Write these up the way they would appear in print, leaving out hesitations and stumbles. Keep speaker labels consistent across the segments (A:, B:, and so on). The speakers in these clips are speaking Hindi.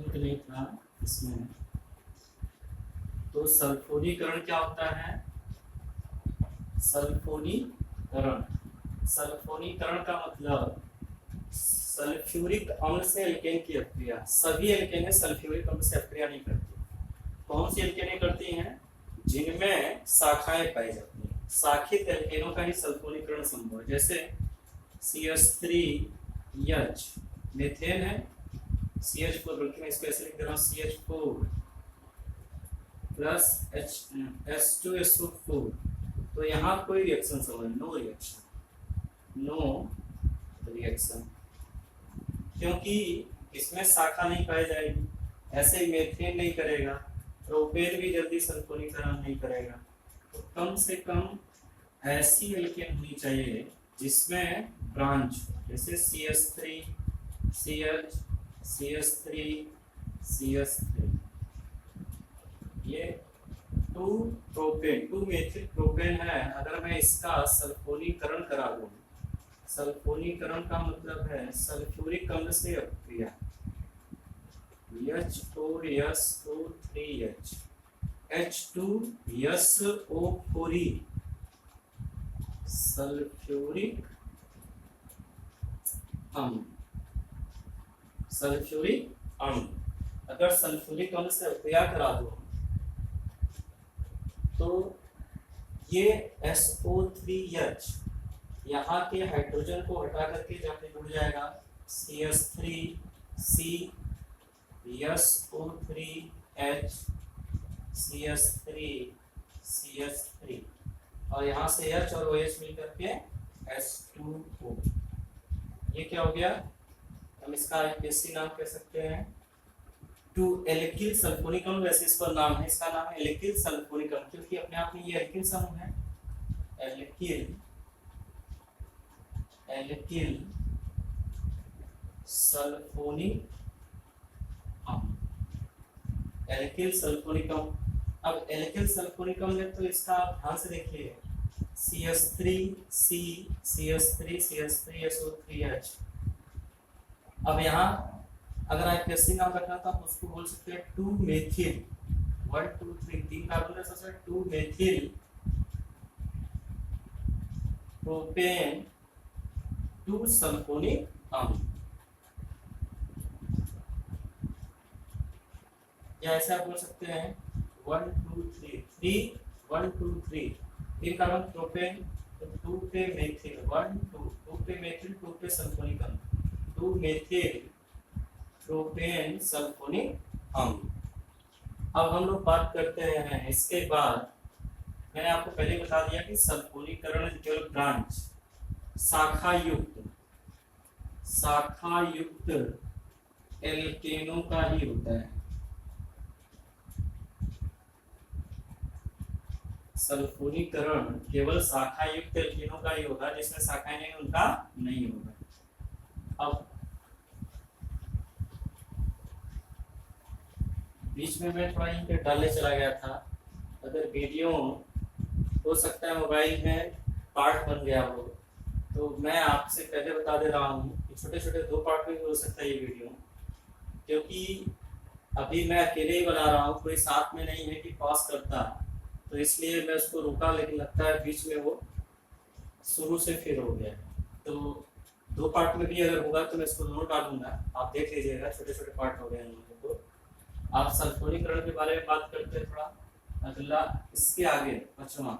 A: लिंक नहीं था इसमें। तो सल्फोनीकरण क्या होता है? सल्फोनीकरण, सल्फोनीकरण का मतलब सल्फ्यूरिक अम्ल से एल्केन की अभिक्रिया। सभी एल्केनें सल्फ्यूरिक अम्ल से अभिक्रिया नहीं करती। कौन सी एल्केनें करती हैं? जिनमें शाखाएं पाई जाती हैं। शाखित एल्केनों का ही सल्फोनीकरण संभव है। जैसे CH3H मीथेन है, CH4, बल्कि मैं इसको ऐसे लिख दे रहा हूँ CH4 प्लस H2SO4। तो यहाँ कोई रिएक्शन समझ, नो रिएक्शन, नो रिएक्शन, क्योंकि इसमें शाखा नहीं पाई जाएगी। ऐसे ही मीथेन नहीं करेगा, प्रोपेन भी जल्दी सल्फोनीकरण नहीं करेगा। तो कम से कम ऐसी एल्केन होनी चाहिए जिसमें ब्रांच, जैसे CH3 CH CH3 CH3, ये 2 प्रोपेन 2 मेथिल प्रोपेन है। अगर मैं इसका सल्फोनीकरण करा दूं, सल्फोनीकरण का मतलब है सल्फ्यूरिक अम्ल से अभिक्रिया, H4SO3H H2SO4, सल्फ्यूरिक अम्ल, सल्फ्यूरिक अम्ल। अगर सल्फ्यूरिक अम्ल से अभिक्रिया करा दो तो ये SO3H यहाँ के हाइड्रोजन को हटा करके जाके जुड़ जाएगा CH3CSO3H CH3 और यहाँ से H और OH मिल करके H2O। ये क्या हो गया? हम इसका आईपीएससी नाम कह सकते हैं 2 एल्किल सल्फोनिक अम्ल। वैसे इस पर नाम है, इसका नाम है एल्किल सल्फोनिक अम्ल, क्योंकि अपने आप में ये एल्किल समूह है। एल्किल सल्फोनिक अम्ल, एल्किल सल्फोनिक अम्ल। अब एल्किल सल्फोनिक अम्ल है तो इसका आप ध्यान से देखिए CH3C CH3SO3H। अब यहाँ अगर आईपीएससी नाम रखना तो आप उसको बोल सकते हैं 2 मेथिल 1 2 3 3 कार्बन है, सबसे 2 मेथिल प्रोपेन 2 सल्फोनिक अम्ल। या ऐसे आप बोल सकते हैं 1 2 3 3 1 2 3 3 कार्बन प्रोपेन, 2 पे मेथिल 1 2 2 पे मेथिल 2 पे सल्फोनिक अम्ल, 2 मेथिल प्रोपेन सल्फोनिक अम्ल। अब हम लोग बात करते हैं इसके बाद, मैंने आपको पहले बता दिया कि सल्फोनीकरण केवल ब्रांच शाखा युक्त एल्केनों का ही होता है। सल्फोनीकरण केवल शाखा युक्त एल्केनों का ही होगा, जिसमें शाखाएं नहीं उनका नहीं होगा। अब बीच में मैं थोड़ा यहीं पे डालने चला गया था, अगर वीडियो हो सकता है मोबाइल में पार्ट बन गया हो, तो मैं आपसे पहले बता दे रहा हूँ कि छोटे छोटे 2 पार्ट में भी हो सकता है ये वीडियो, क्योंकि अभी मैं अकेले ही बना रहा हूँ, कोई साथ में नहीं है कि पॉज करता, तो इसलिए मैं उसको रुका, लेकिन लगता है बीच में वो शुरू से फिर हो गया। तो 2 पार्ट में भी अगर होगा तो मैं इसको नोट डालूंगा, आप देख लीजिएगा, छोटे छोटे पार्ट हो गए हैं। तो आप सल्फोनीकरण के बारे में बात करते हैं थोड़ा। अगला इसके आगे 5वां,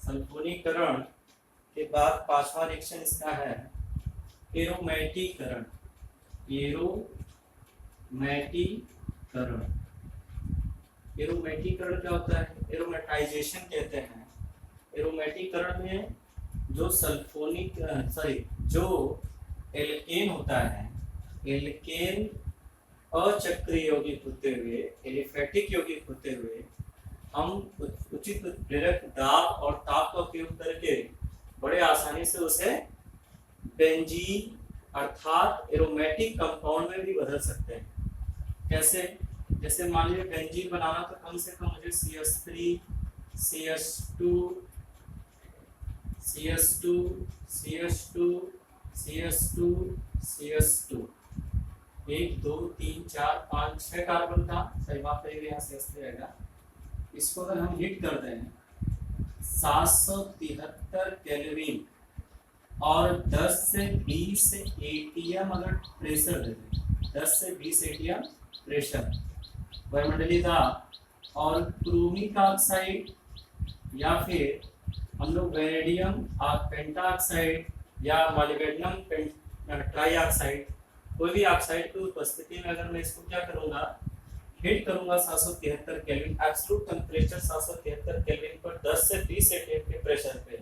A: सल्फोनीकरण के बाद 5वां रिएक्शन इसका है एरोमेटिकरण। एरोमेटिकरण क्या होता है? एरोमेटाइजेशन कहते हैं। एरोमेटिकरण में जो जो एल्केन होता है, एल्केन अचक्रीय यौगिक होते हुए, एलिफेटिक यौगिक होते हुए, हम उचित प्रेरक दाब और ताप का उपयोग करके बड़े आसानी से उसे बेंजीन अर्थात एरोमेटिक कंपाउंड में भी बदल सकते हैं। कैसे? जैसे मान लीजिए बेंजीन बनाना तो कम से कम मुझे CH3 CH2 CH2 CH2 CH2 CH2 1 2 3 4 5 6 carbon का सही बात है, यहाँ से रहेगा। इसको अगर हम हीट कर दें 773 केल्विन और 10 से 20 एटीएम अगर प्रेशर दे दें, 10 से 20 एटीएम प्रेशर वायुमंडलीय दाब, और क्रोमिक ऑक्साइड या फिर हम लोग वेनेडियम पेंटाऑक्साइड या मॉलिब्डेनम ट्राईऑक्साइड, कोई भी ऑक्साइड की उपस्थिति में अगर मैं इसको क्या करूंगा, हीट करूंगा 773 केल्विन, एब्सोल्यूट टेम्परेचर 773 केल्विन पर 10 से 20 एटीएम के प्रेशर पे,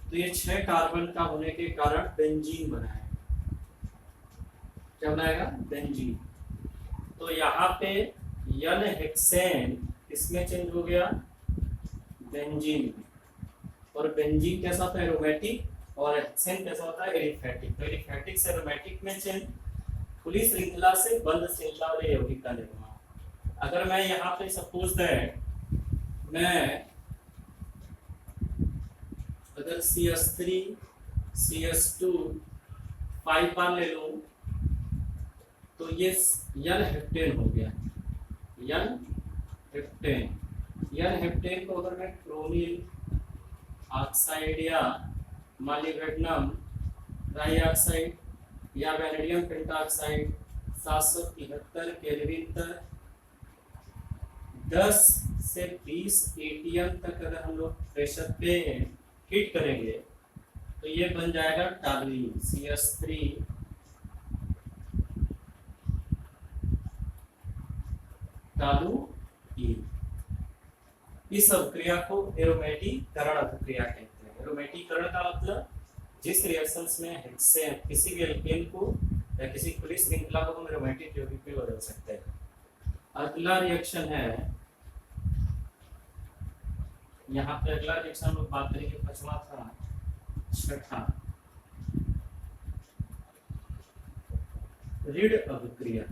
A: तो ये 6 कार्बन का होने के कारण बेंजीन बनाएगा। क्या बनाएगा? बेंजीन। तो यहाँ पे एन हेक्सेन इसमें चेंज हो गया बेंजीन, और बेंजीन कैसा होता है? एरोमेटिक, और हेक्सेन कैसा होता है? एलिफैटिक। तो एलिफैटिक से एरोमेटिक में चेंज, खुली श्रृंखला से बंद श्रृंखला वाले यौगिक का निर्माण। अगर मैं यहाँ पे सपोज दैट मैं अगर CH3 CH2 5 बार ले लूं तो ये एन हेप्टेन हो गया, एन हेप्टेन। एन हेप्टेन को अगर मैं क्रोमिल ऑक्साइड या मॉलिब्डेनम ट्राईऑक्साइड या वेनेडियम पेंटाऑक्साइड 773 केल्विन तक 10 से 20 एटीएम तक अगर हम लोग प्रेशर पे हीट करेंगे तो ये बन जाएगा टॉलुइन, CH3 टॉलुइन। इस अभिक्रिया को एरोमेटिकरण अभिक्रिया कहते हैं। एरोमेटिकरण का मतलब जिस रिएक्शंस में हेक्सेन किसी भी एल्केन को या किसी खुली श्रृंखला को हम एरोमेटिक यौगिक में बदल सकते हैं। अगला रिएक्शन है, यहाँ पे अगला रिएक्शन हम लोग बात करेंगे, पांचवा था, छठा रिड अभिक्रिया।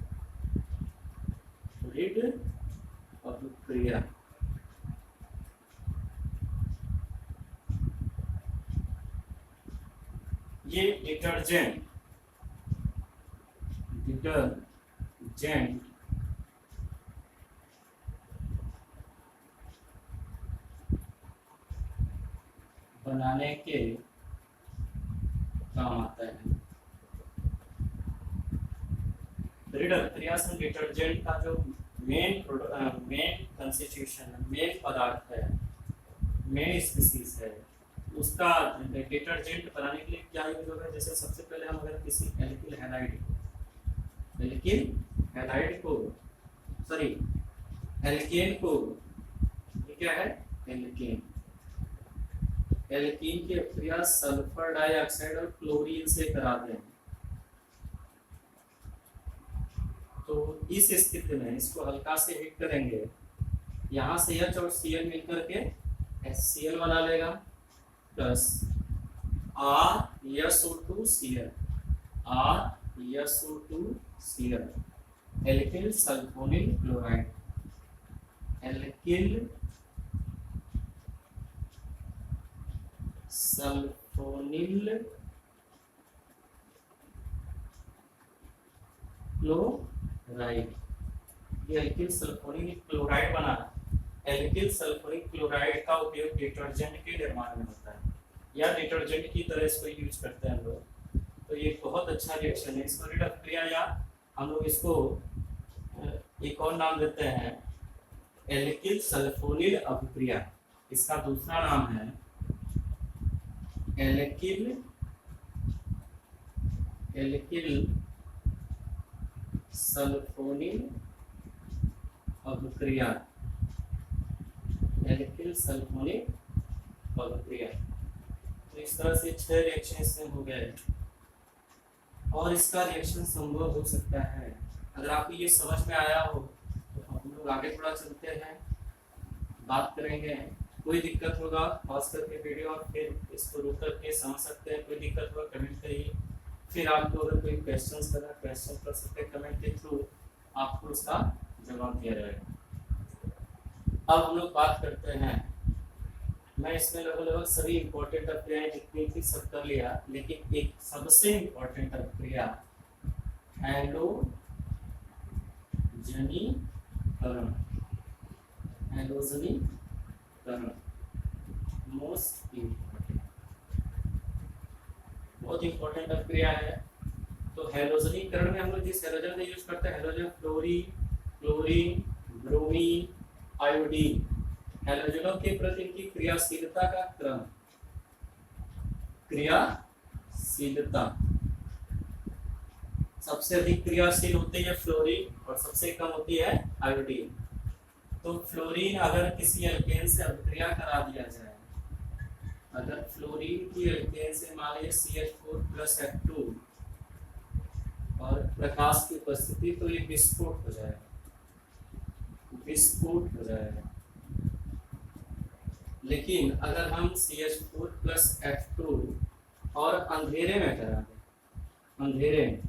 A: रिड अभिक्रिया ये डिटर्जेंट बनाने के काम आता है। रिड अभिक्रिया से डिटर्जेंट का जो मेन कंस्टिट्यूशन है, मेन पदार्थ है, मेन स्पीसीज है, उसका डिटर्जेंट बनाने के लिए क्या यूज होगा? जैसे सबसे पहले हम अगर किसी एल्किल हैलाइड को सॉरी एल्केन को, ये क्या है? एल्केन। एल्कीन की अभिक्रिया सल्फर डाइऑक्साइड और क्लोरीन से कराते हैं। तो इस स्थिति में इसको हल्का से हीट करेंगे, यहाँ से H और Cl मिलकर के HCl बना लेगा, plus RSO2Cl, RSO2Cl, alkyl sulphonyl chloride, alkyl sulphonyl chloride. ये एल्किल सल्फोनिल क्लोराइड बना। एल्किल सल्फोनिक क्लोराइड का उपयोग डिटर्जेंट के निर्माण में होता है, या डिटर्जेंट की तरह इसको यूज करते हैं हम लोग। तो ये बहुत अच्छा रिएक्शन है। इसको रिड अभिक्रिया, या हम लोग इसको एक और नाम देते हैं एल्किल सल्फोनिल अभिक्रिया। इसका दूसरा नाम है एल्किल सल्फोनिल अभिक्रिया, एल्किल सल्फोनिल अभिक्रिया। तो इस तरह से 6 रिएक्शन इसमें हो गए, और इसका रिएक्शन संभव हो सकता है। अगर आपको ये समझ में आया हो तो हम लोग आगे थोड़ा चलते हैं, बात करेंगे। कोई दिक्कत होगा पॉज करके वीडियो और फिर इसको रुक करके समझ सकते हैं। कोई दिक्कत होगा कमेंट करिए, फिर आपको अगर कोई क्वेश्चन करना क्वेश्चन कर सकते हैं कमेंट के थ्रू, आपको उसका जवाब दिया जाएगा। अब हम लोग बात करते हैं, मैं इसमें लगभग सभी इंपॉर्टेंट अभिक्रियाएं जितनी थी सब कर लिया, लेकिन एक सबसे इंपॉर्टेंट अभिक्रिया जनीकरण, हैलोजनीकरण मोस्ट इम्पोर्टेंट, बहुत इंपॉर्टेंट क्रिया है। तो हैलोजनीकरण में हम लोग जिस हैलोजन का यूज करते हैं, halogen fluorine, chlorine, bromine, iodine, हैलोजनों के प्रति इनकी क्रियाशीलता का क्रम, क्रियाशीलता, सबसे अधिक क्रियाशील होती है फ्लोरीन और सबसे कम होती है आयोडीन। तो फ्लोरीन अगर किसी एल्केन से अभिक्रिया करा दिया जाए, अगर फ्लोरीन की एल्केन से मान लीजिए CH4+F2 और प्रकाश की उपस्थिति, तो ये विस्फोट हो जाएगा, विस्फोट हो जाएगा। लेकिन अगर हम CH4+F2 और अंधेरे में करा दें, अंधेरे में,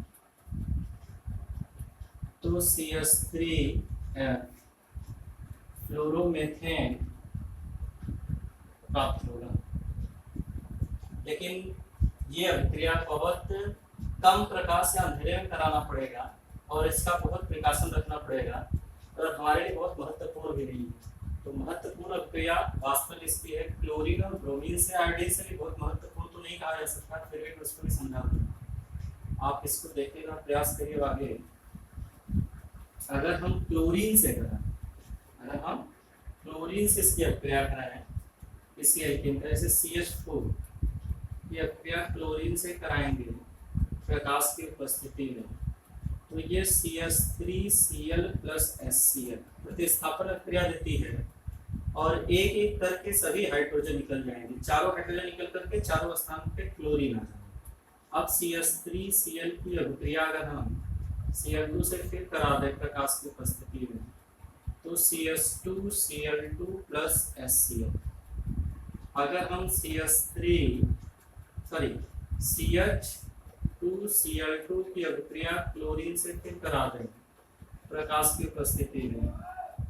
A: तो CH3F फ्लोरोमेथेन प्राप्त होगा। लेकिन ये अभिक्रिया बहुत कम प्रकाश या अंधेरे में कराना पड़ेगा और इसका बहुत प्रिकॉशन रखना पड़ेगा और हमारे लिए बहुत महत्वपूर्ण भी नहीं है। तो महत्वपूर्ण अभिक्रिया वास्तव में इसकी है क्लोरीन और ब्रोमीन से, आयोडीन से भी बहुत महत्वपूर्ण तो नहीं कहा जा सकता, फिर भी मैं उसको भी समझा दूंगा, आप इसको देखने का प्रयास करिए आगे। अगर हम क्लोरीन से कराएं, अगर हम क्लोरीन से इसकी अभिक्रिया कराएं, इसी एल्केन का जैसे CH4 की अभिक्रिया क्लोरीन से कराएंगे प्रकाश की उपस्थिति में, तो ये CH3Cl+HCl प्रतिस्थापन अभिक्रिया देती है और एक एक करके सभी हाइड्रोजन निकल जाएंगे, चारों हाइड्रोजन निकल करके चारों स्थान पे क्लोरीन आ जाएगा। अब CH3Cl की अभिक्रिया अगर हम Cl2 से फिर करा दें प्रकाश की उपस्थिति में, तो CH2Cl2+HCl। अगर हम CH2Cl2 की अभिक्रिया क्लोरीन से फिर करा दें प्रकाश की उपस्थिति में,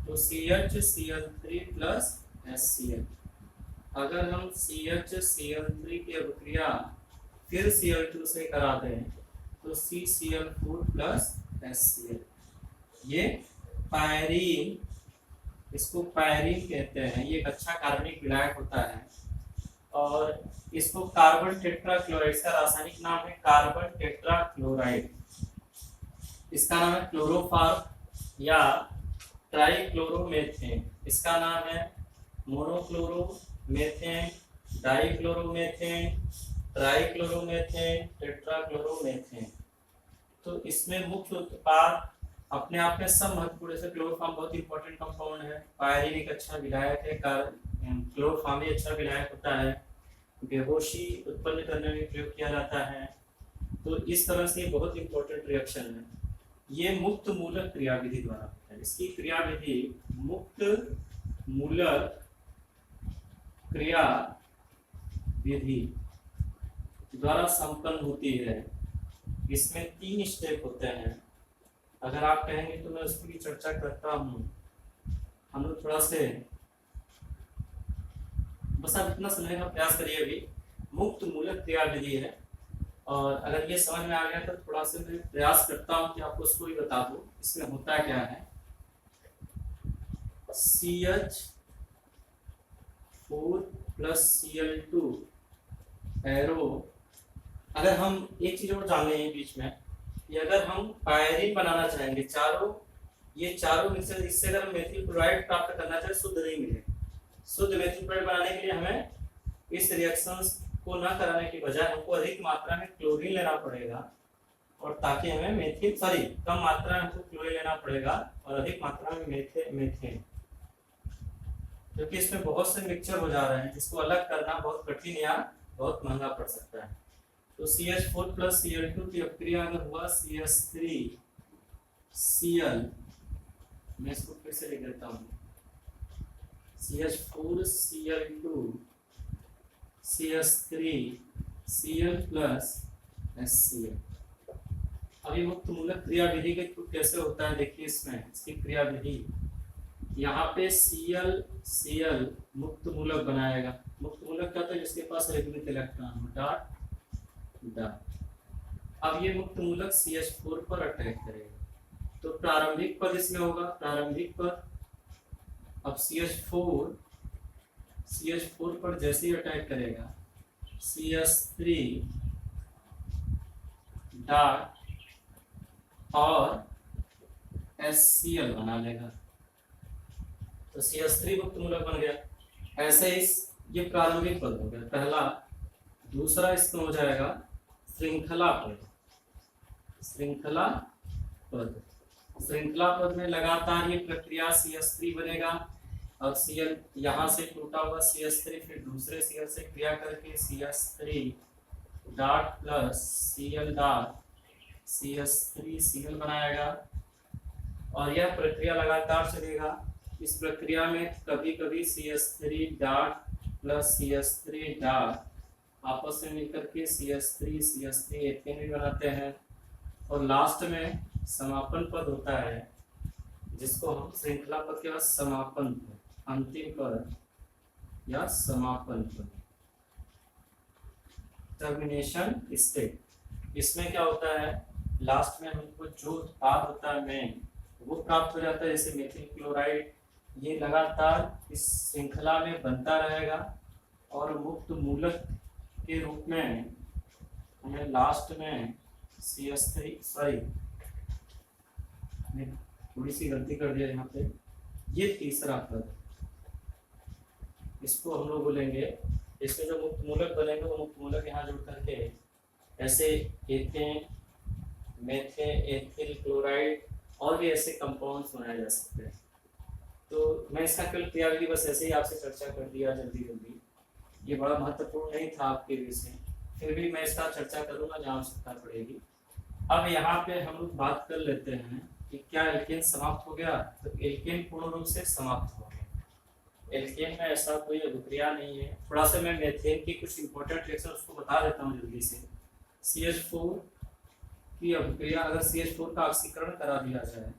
A: तो CHCl3+HCl। अगर हम CHCl3 की अभिक्रिया फिर Cl2 से करा दें, तो CCl4+HCl। ये पायरीन, इसको पायरीन कहते हैं, ये एक अच्छा कार्बनिक विलायक होता है और इसको कार्बन टेट्राक्लोराइड, इसका रासायनिक नाम है कार्बन टेट्राक्लोराइड, इसका नाम है क्लोरोफॉर्म या ट्राइक्लोरोमेथेन, इसका नाम है मोनोक्लोरोमेथेन, डाइक्लोरोमेथेन, ट्राइक्लोरोमेथेन, टेट्राक्लोरोमेथेन। तो इसमें मुख्य उत्पाद अपने आप में सब महत्वपूर्ण, जैसे क्लोरोफॉर्म बहुत इंपॉर्टेंट कंपाउंड है, पायरीन एक अच्छा विलायक है, क्लोरोफॉर्म भी अच्छा विलायक होता है, बेहोशी उत्पन्न करने में प्रयोग किया जाता है। तो इस तरह से बहुत इंपॉर्टेंट रिएक्शन है। ये मुक्त मूलक क्रियाविधि द्वारा होता है, इसकी क्रियाविधि मुक्त मूलक क्रियाविधि द्वारा संपन्न होती है। इसमें 3 स्टेप होते हैं, अगर आप कहेंगे तो मैं उसकी चर्चा करता हूँ। हम लोग थोड़ा से बस आप इतना समझने का प्रयास करिए। अभी मुक्त मूलक क्रियाविधि है और अगर ये समझ में आ गया तो थोड़ा सा मैं प्रयास करता हूँ कि आपको उसको भी बता दूँ इसमें होता क्या है। CH4+Cl2 एरो, अगर हम एक चीज और जान लें बीच में कि अगर हम पायरीन बनाना चाहेंगे, ये चारों मिक्सर, इससे अगर हम मेथिल क्लोराइड प्राप्त करना चाहे शुद्ध नहीं मिलेगा। शुद्ध मेथिल क्लोराइड बनाने के लिए हमें इस रिएक्शंस को न कराने की बजाय हमको अधिक मात्रा में क्लोरीन लेना पड़ेगा और ताकि हमें कम मात्रा में हमको क्लोरीन लेना पड़ेगा और अधिक मात्रा में मेथेन, क्योंकि इसमें बहुत से मिक्सचर हो जा रहे हैं जिसको अलग करना बहुत कठिन या बहुत महंगा पड़ सकता है। तो CH4+Cl2 की अभिक्रिया अगर हुआ CH3Cl, मैं इसको फिर से लिख देता हूँ, CH4Cl2 CH3Cl+HCl। अभी मुक्त मूलक क्रियाविधि के थ्रू कैसे होता है देखिए, इसमें इसकी क्रियाविधि यहाँ पे Cl मुक्त मूलक बनाएगा। मुक्त मूलक क्या होता है, जिसके पास रेगुलर इलेक्ट्रॉन हो, डॉट। अब ये मुक्त मूलक CH4 पर अटैक करेगा तो प्रारंभिक पद इसमें होगा, प्रारंभिक पद। अब CH4 पर जैसे ही अटैक करेगा CH3 डॉट और HCl बना लेगा, तो CH3 मुक्त मूलक बन गया। ऐसे ही ये प्रारंभिक पद हो गया पहला। दूसरा इसमें हो जाएगा श्रृंखला पद। श्रृंखला पद, श्रृंखला पद में लगातार ये प्रक्रिया CH3 बनेगा और Cl यहाँ से टूटा हुआ CH3 फिर दूसरे Cl से क्रिया करके CH3 dot plus Cl dot CH3 Cl बनाएगा और यह प्रक्रिया लगातार चलेगा। इस प्रक्रिया में कभी कभी CH3 dot plus CH3 dot आपस में मिलकर के CH3 एथेन भी बनाते हैं और लास्ट में समापन पद होता है जिसको हम श्रृंखला पद के बाद समापन पद, अंतिम पद या समापन पद, टर्मिनेशन स्टेट। इसमें क्या होता है, लास्ट में हमको जो उत्पाद होता है मेन वो प्राप्त हो जाता है, जैसे मेथिल क्लोराइड। ये लगातार इस श्रृंखला में बनता रहेगा और मुक्त मूलक के रूप में हमें लास्ट में CH3 सॉरी मैं थोड़ी सी गलती कर दिया यहाँ पे, ये तीसरा पद, इसको हम लोग बोलेंगे, इसमें जो मुक्त मूलक बनेंगे वो मुक्त मूलक यहाँ जुड़ करके ऐसे एथेन, मेथेन, एथिल क्लोराइड और भी ऐसे कंपाउंड्स बनाए जा सकते हैं। तो मैं इसका केवल क्रियाविधि बस ऐसे ही आपसे चर्चा कर दिया जल्दी जल्दी, ये बड़ा महत्वपूर्ण नहीं था आपके लिए से, फिर भी मैं इसका चर्चा करूंगा जहाँ आवश्यकता पड़ेगी। अब यहाँ पे हम लोग बात कर लेते हैं कि क्या एल्केन समाप्त हो गया, तो एल्केन पूर्ण रूप से समाप्त हो गया। एल्केन में ऐसा कोई अभिक्रिया नहीं है। थोड़ा सा मैं मेथेन की कुछ इंपॉर्टेंट रिएक्शन उसको बता देता हूँ जल्दी से। CH4 की अभिक्रिया, अगर CH4 का ऑक्सीकरण करा दिया जाए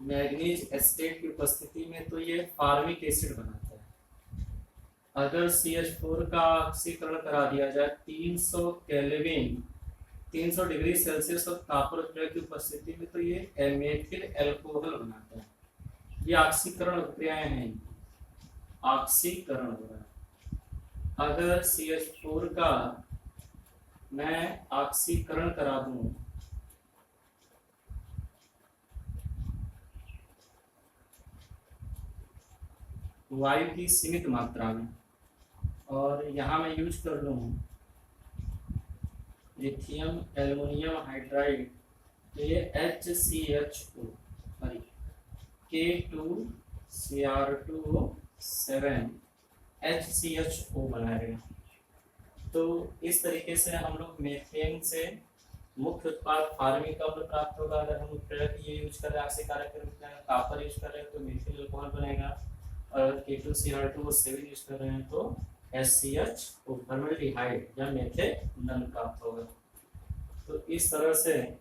A: मैग्नीज एस्टेट की उपस्थिति में, तो ये फार्मिक एसिड बनाता है। अगर CH4 का ऑक्सीकरण करा दिया जाए 300 केल्विन 300 डिग्री सेल्सियस और कॉपर की उपस्थिति में, तो ये मेथिल एल्कोहल बनाता है। ये ऑक्सीकरण अभिक्रियाएं हैं, ऑक्सीकरण हो रहा है। अगर CH4 का मैं ऑक्सीकरण करा दूं वायु की सीमित मात्रा में और यहाँ मैं यूज कर लूँ लिथियम एल्युमिनियम हाइड्राइड, तो ये HCHO सॉरी K2Cr2O7 HCHO बनाएगा। तो इस तरीके से हम लोग मेथेन से मुख्य उत्पाद फार्मिक अम्ल प्राप्त होगा। अगर हम प्रयोग ये यूज कर रहे हैं आक्सीकारक के रूप में, कॉपर यूज कर रहे हैं तो मेथिल अल्कोहल बनेगा, और K2Cr2O7 यूज कर रहे हैं तो HCHO फॉर्मल्डिहाइड या मेथेनॉल प्राप्त होगा। तो इस तरह से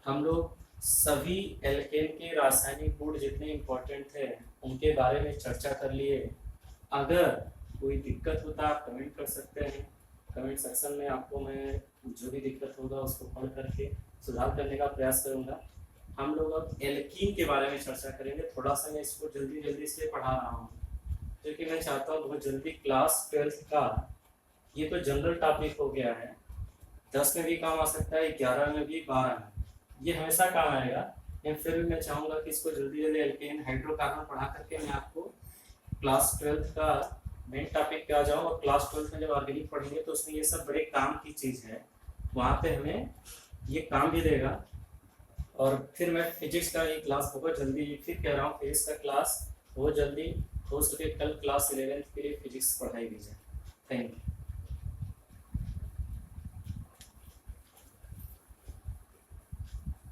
A: हम लोग सभी एल्केन के रासायनिक गुण जितने इम्पोर्टेंट थे उनके बारे में चर्चा कर लिए। अगर कोई दिक्कत होता है आप कमेंट कर सकते हैं, कमेंट सेक्शन में आपको मैं जो भी दिक्कत होगा उसको पढ़ करके सुधार करने का प्रयास करूंगा। हम लोग अब एल्कीन के बारे में चर्चा करेंगे। थोड़ा सा मैं इसको जल्दी जल्दी से पढ़ा रहा हूँ क्योंकि मैं चाहता हूँ बहुत जल्दी क्लास 12th का, ये तो जनरल टॉपिक हो गया है, 10 में भी काम आ सकता है, 11 में भी, 12 में, ये हमेशा काम आएगा। लेकिन फिर भी मैं चाहूँगा कि इसको जल्दी जल्दी एल्केन हाइड्रोकार्बन पढ़ा करके मैं आपको क्लास 12th का मेन टॉपिक पे आ जाऊँ। और क्लास 12th में जब ऑर्गेनिक पढ़ेंगे तो उसमें ये सब बड़े काम की चीज़ है, वहाँ पे हमें ये काम भी देगा। और फिर मैं फिजिक्स का ये क्लास बहुत जल्दी, फिर कह रहा हूँ फिजिक्स का क्लास बहुत जल्दी हो सके, कल क्लास 11th के लिए फिजिक्स पढ़ाई दी जाए। Thank you.